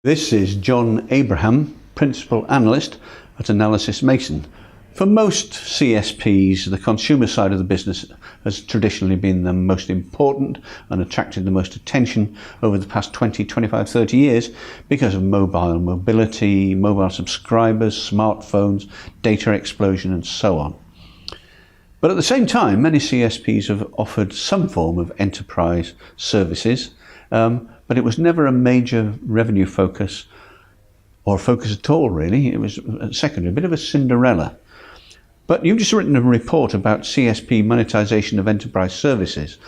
This is John Abraham, Principal Analyst at Analysys Mason. For most CSPs, the consumer side of the business has traditionally been the most important and attracted the most attention over the past 20, 25, 30 years because of mobile mobility, mobile subscribers, smartphones, data explosion and so on. But at the same time, many CSPs have offered some form of enterprise services, but it was never a major revenue focus or focus at all, really. It was secondary, a bit of a Cinderella. But you've just written a report about CSP monetization of enterprise services.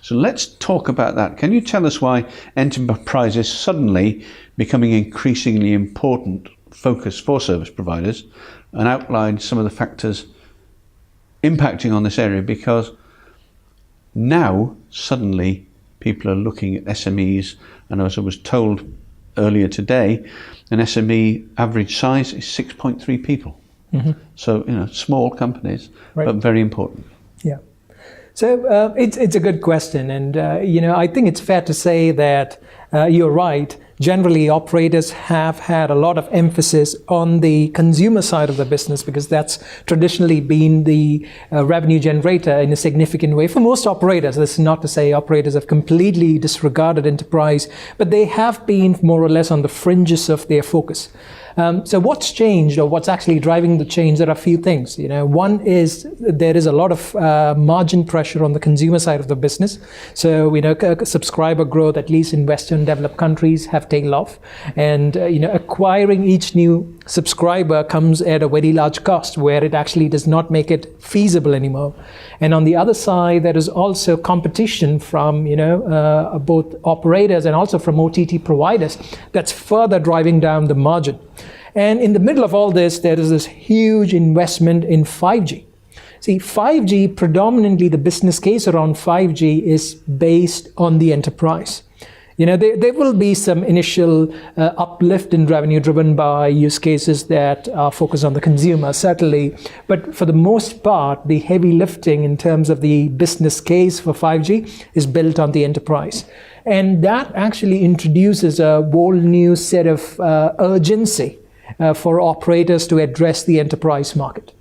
So let's talk about that. Can you tell us why enterprise is suddenly becoming increasingly important focus for service providers and outline some of the factors impacting on this area? Because now suddenly people are looking at SMEs, and as I was told earlier today, an SME average size is 6.3 people. Mm-hmm. So, small companies, right, but very important. Yeah. So it's a good question. And, I think it's fair to say that you're right. Generally, operators have had a lot of emphasis on the consumer side of the business because that's traditionally been the revenue generator in a significant way for most operators. This is not to say operators have completely disregarded enterprise, but they have been more or less on the fringes of their focus. So what's changed, or what's actually driving the change? There are a few things. One is there is a lot of margin pressure on the consumer side of the business. So subscriber growth, at least in Western developed countries, have taken off, and acquiring each new subscriber comes at a very large cost, where it actually does not make it feasible anymore. And on the other side, there is also competition from both operators and also from OTT providers that's further driving down the margin. And in the middle of all this, there is this huge investment in 5G. See, 5G, predominantly the business case around 5G is based on the enterprise. There will be some initial uplift in revenue driven by use cases that are focused on the consumer, certainly. But for the most part, the heavy lifting in terms of the business case for 5G is built on the enterprise. And that actually introduces a whole new set of urgency for operators to address the enterprise market.